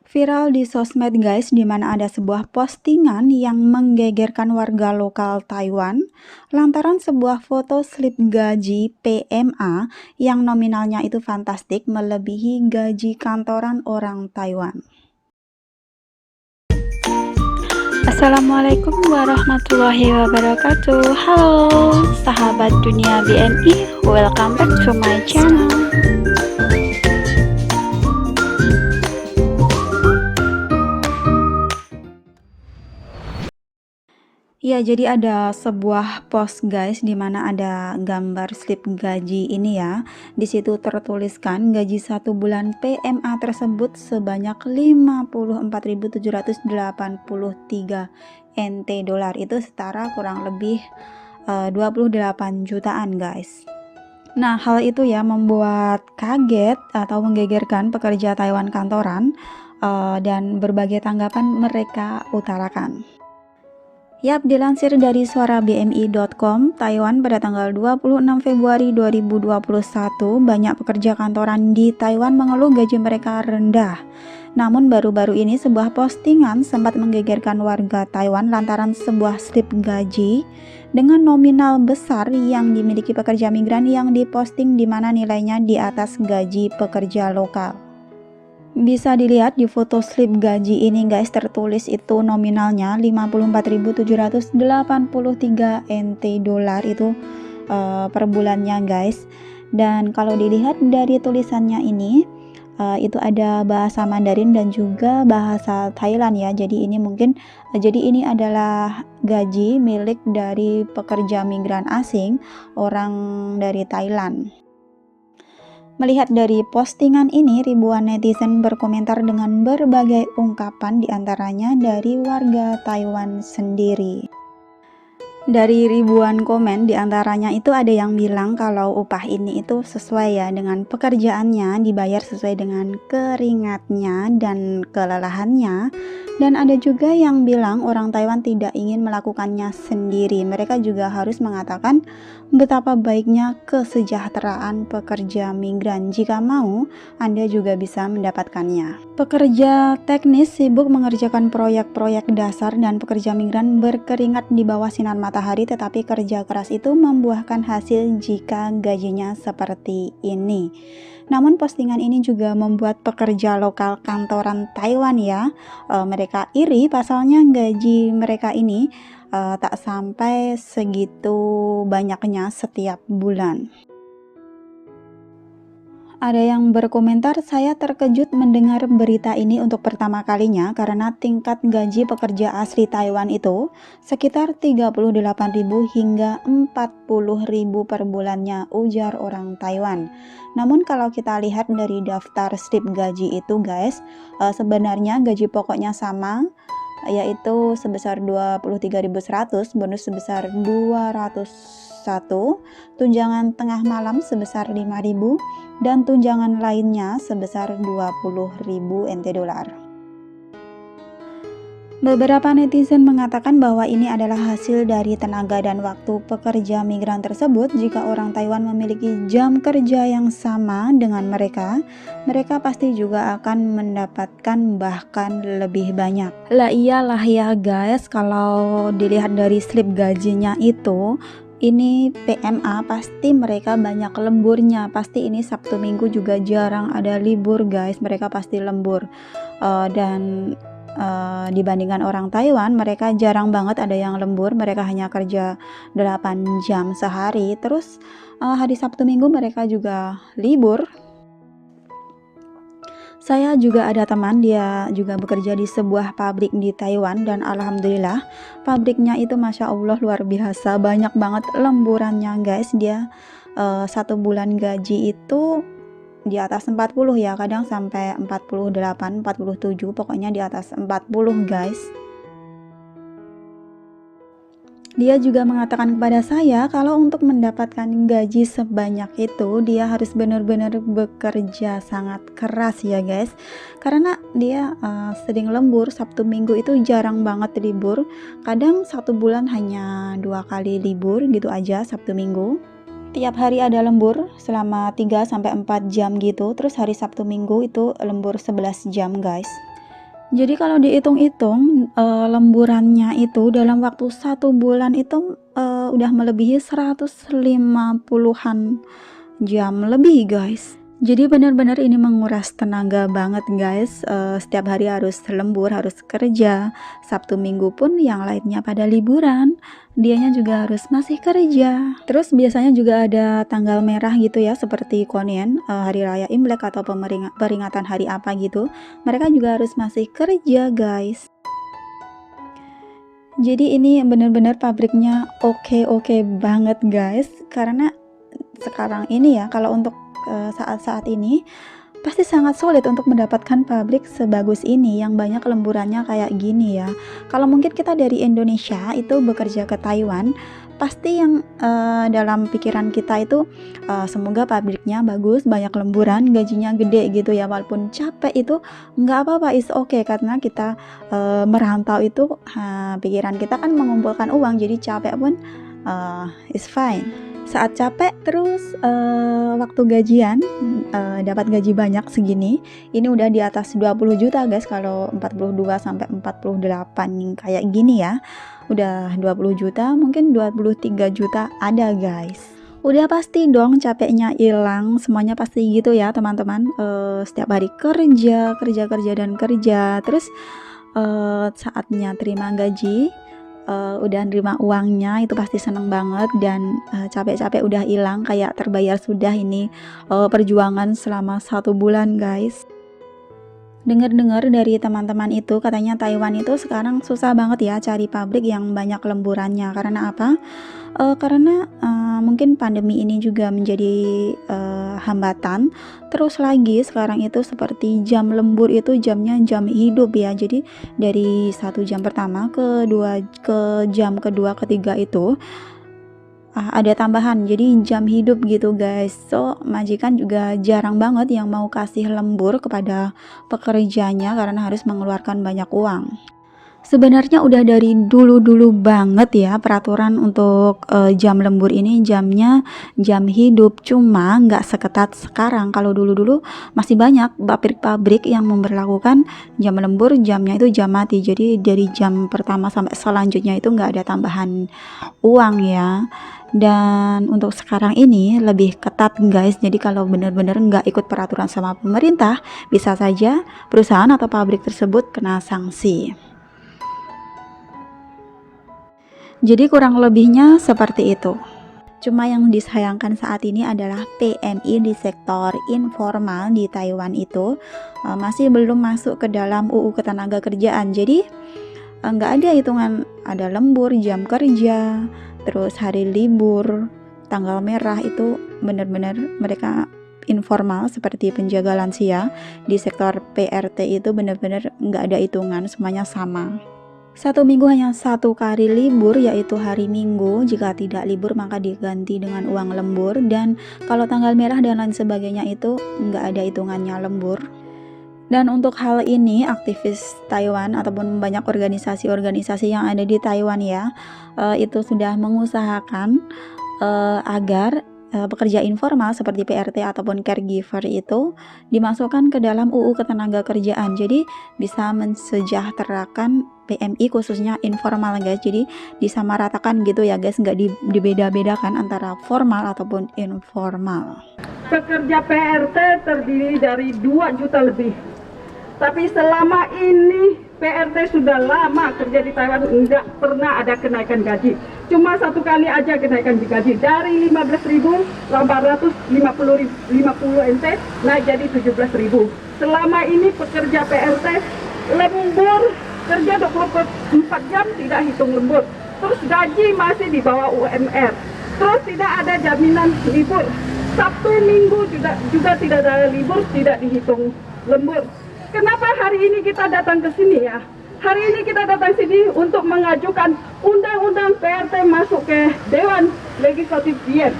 Viral di sosmed guys, di mana ada sebuah postingan yang menggegerkan warga lokal Taiwan lantaran sebuah foto slip gaji PMA yang nominalnya itu fantastik melebihi gaji kantoran orang Taiwan. Assalamualaikum warahmatullahi wabarakatuh. Halo sahabat dunia BNI, welcome back to my channel. Ya, jadi ada sebuah post guys di mana ada gambar slip gaji ini ya. Di situ tertuliskan gaji 1 bulan PMA tersebut sebanyak 54.783 NT dolar. Itu setara kurang lebih 28 jutaan guys. Nah, hal itu ya membuat kaget atau menggegerkan pekerja Taiwan kantoran dan berbagai tanggapan mereka utarakan. Yap, dilansir dari suara BMI.com, Taiwan pada tanggal 26 Februari 2021, banyak pekerja kantoran di Taiwan mengeluh gaji mereka rendah. Namun baru-baru ini sebuah postingan sempat menggegerkan warga Taiwan lantaran sebuah slip gaji dengan nominal besar yang dimiliki pekerja migran yang diposting di mana nilainya di atas gaji pekerja lokal. Bisa dilihat di foto slip gaji ini guys, tertulis itu nominalnya 54.783 NT dolar itu per bulannya guys. Dan kalau dilihat dari tulisannya ini itu ada bahasa Mandarin dan juga bahasa Thailand ya. Jadi ini adalah gaji milik dari pekerja migran asing orang dari Thailand. Melihat dari postingan ini, ribuan netizen berkomentar dengan berbagai ungkapan, diantaranya dari warga Taiwan sendiri. Dari ribuan komen, diantaranya itu ada yang bilang kalau upah ini itu sesuai ya dengan pekerjaannya, dibayar sesuai dengan keringatnya dan kelelahannya. Dan ada juga yang bilang orang Taiwan tidak ingin melakukannya sendiri. Mereka juga harus mengatakan betapa baiknya kesejahteraan pekerja migran. Jika mau, Anda juga bisa mendapatkannya. Pekerja teknis sibuk mengerjakan proyek-proyek dasar dan pekerja migran berkeringat di bawah sinar matahari, tetapi kerja keras itu membuahkan hasil jika gajinya seperti ini. Namun postingan ini juga membuat pekerja lokal kantoran Taiwan ya, mereka iri pasalnya gaji mereka ini tak sampai segitu banyaknya setiap bulan. Ada yang berkomentar, saya terkejut mendengar berita ini untuk pertama kalinya karena tingkat gaji pekerja asli Taiwan itu sekitar 38.000 hingga 40.000 per bulannya, ujar orang Taiwan. Namun kalau kita lihat dari daftar slip gaji itu guys, sebenarnya gaji pokoknya sama, yaitu sebesar 23.100, bonus sebesar 201, tunjangan tengah malam sebesar 5.000, dan tunjangan lainnya sebesar 20.000 NT dolar. Beberapa netizen mengatakan bahwa ini adalah hasil dari tenaga dan waktu pekerja migran tersebut. Jika orang Taiwan memiliki jam kerja yang sama dengan mereka pasti juga akan mendapatkan bahkan lebih banyak. Lah iyalah ya guys, kalau dilihat dari slip gajinya itu, ini PMA pasti mereka banyak lemburnya, pasti ini Sabtu Minggu juga jarang ada libur guys, mereka pasti lembur. Dibandingkan orang Taiwan, mereka jarang banget ada yang lembur, mereka hanya kerja 8 jam sehari, terus hari Sabtu Minggu mereka juga libur. Saya juga ada teman, dia juga bekerja di sebuah pabrik di Taiwan dan alhamdulillah pabriknya itu Masya Allah luar biasa, banyak banget lemburannya guys. Dia 1 bulan gaji itu di atas 40 ya, kadang sampai 48, 47, pokoknya di atas 40 guys. Dia juga mengatakan kepada saya kalau untuk mendapatkan gaji sebanyak itu dia harus benar-benar bekerja sangat keras ya guys, karena dia sering lembur. Sabtu Minggu itu jarang banget libur, kadang 1 bulan hanya 2 kali libur gitu aja, Sabtu Minggu. Tiap hari ada lembur selama 3-4 jam gitu, terus hari Sabtu Minggu itu lembur 11 jam guys. Jadi kalau dihitung-hitung, lemburannya itu dalam waktu 1 bulan itu, udah melebihi 150-an jam lebih, guys. Jadi benar-benar ini menguras tenaga banget, guys. Setiap hari harus lembur, harus kerja. Sabtu Minggu pun yang lainnya pada liburan, dianya juga harus masih kerja. Terus biasanya juga ada tanggal merah gitu ya, seperti Konien, hari raya Imlek atau peringatan hari apa gitu. Mereka juga harus masih kerja, guys. Jadi ini benar-benar pabriknya oke banget, guys. Karena sekarang ini ya, kalau untuk saat-saat ini pasti sangat sulit untuk mendapatkan pabrik sebagus ini yang banyak lemburannya kayak gini ya. Kalau mungkin kita dari Indonesia itu bekerja ke Taiwan, pasti yang dalam pikiran kita itu semoga pabriknya bagus, banyak lemburan, gajinya gede gitu ya. Walaupun capek itu nggak apa-apa, is okay, karena kita merantau itu pikiran kita kan mengumpulkan uang, jadi capek pun is fine. Saat capek terus waktu gajian dapat gaji banyak segini, ini udah di atas 20 juta, guys. Kalau 42 sampai 48 kayak gini ya, udah 20 juta, mungkin 23 juta ada, guys. Udah pasti dong capeknya hilang, semuanya pasti gitu ya teman-teman. Setiap hari kerja dan kerja, terus saatnya terima gaji, udah nerima uangnya itu pasti seneng banget, dan capek-capek udah hilang, kayak terbayar sudah ini perjuangan selama 1 bulan, guys. Dengar-dengar dari teman-teman itu katanya Taiwan itu sekarang susah banget ya cari pabrik yang banyak lemburannya. Karena apa? Karena mungkin pandemi ini juga menjadi hambatan. Terus lagi sekarang itu seperti jam lembur itu jamnya jam hidup ya. Jadi dari 1 jam pertama ke jam kedua ketiga itu ada tambahan, jadi jam hidup gitu, guys. So majikan juga jarang banget yang mau kasih lembur kepada pekerjanya karena harus mengeluarkan banyak uang. Sebenarnya udah dari dulu-dulu banget ya peraturan untuk jam lembur ini jamnya jam hidup, cuma nggak seketat sekarang. Kalau dulu-dulu masih banyak pabrik-pabrik yang memberlakukan jam lembur jamnya itu jam mati. Jadi dari jam pertama sampai selanjutnya itu nggak ada tambahan uang ya. Dan untuk sekarang ini lebih ketat, guys. Jadi kalau benar-benar nggak ikut peraturan sama pemerintah, bisa saja perusahaan atau pabrik tersebut kena sanksi. Jadi kurang lebihnya seperti itu. Cuma yang disayangkan saat ini adalah PMI di sektor informal di Taiwan itu masih belum masuk ke dalam UU Ketenagakerjaan. Jadi nggak ada hitungan ada lembur, jam kerja, terus hari libur, tanggal merah, itu benar-benar mereka informal seperti penjaga lansia. Di sektor PRT itu benar-benar nggak ada hitungan, semuanya sama. 1 minggu hanya 1 kali libur, yaitu hari Minggu. Jika tidak libur maka diganti dengan uang lembur, dan kalau tanggal merah dan lain sebagainya itu nggak ada hitungannya lembur. Dan untuk hal ini aktivis Taiwan ataupun banyak organisasi-organisasi yang ada di Taiwan ya, itu sudah mengusahakan agar pekerja informal seperti PRT ataupun caregiver itu dimasukkan ke dalam UU Ketenagakerjaan. Jadi bisa mensejahterakan PMI khususnya informal, guys. Jadi disamaratakan gitu ya, guys, nggak dibeda-bedakan antara formal ataupun informal. Pekerja PRT terdiri dari 2 juta lebih. Tapi selama ini PRT sudah lama kerja di Taiwan, enggak pernah ada kenaikan gaji. Cuma 1 kali aja kenaikan gaji, dari 15.850 NT naik jadi 17.000. Selama ini pekerja PRT lembur, kerja 24 jam tidak hitung lembur. Terus gaji masih di bawah UMR. Terus tidak ada jaminan libur. Sabtu Minggu juga tidak ada libur, tidak dihitung lembur. Kenapa hari ini kita datang ke sini ya? Hari ini kita datang sini untuk mengajukan undang-undang PRT masuk ke Dewan Legislatif biar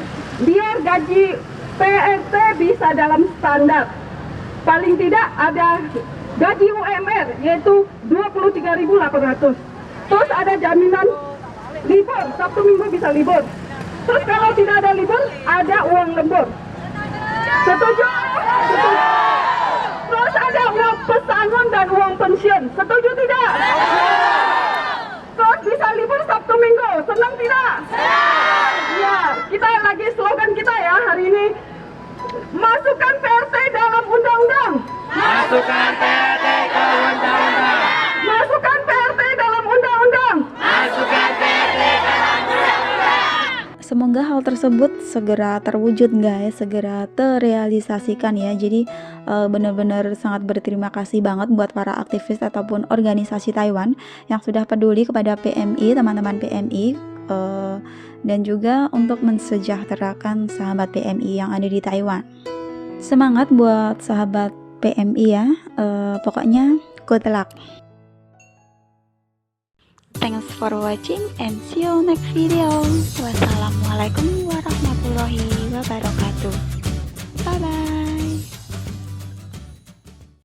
gaji PRT bisa dalam standar. Paling tidak ada gaji UMR yaitu 23.800. Terus ada jaminan libur, Sabtu Minggu bisa libur. Terus kalau tidak ada libur, ada uang lembur. Setuju? Terus ada uang pesangon dan uang pensiun. Setuju tidak? Kos bisa libur Sabtu Minggu. Senang tidak? Ya, kita lagi slogan kita ya hari ini. Masukkan PRT dalam undang-undang. Masukkan PRT ke undang-undang. Masukkan PRT dalam undang-undang. Masukkan PRT ke undang-undang. Semoga hal tersebut segera terwujud guys, segera terrealisasikan ya. Jadi benar-benar sangat berterima kasih banget buat para aktivis ataupun organisasi Taiwan yang sudah peduli kepada PMI, teman-teman PMI, dan juga untuk mensejahterakan sahabat PMI yang ada di Taiwan. Semangat buat sahabat PMI ya, pokoknya good luck. Thanks for watching and see you next video. Wassalamualaikum warahmatullahi wabarakatuh. Bye bye.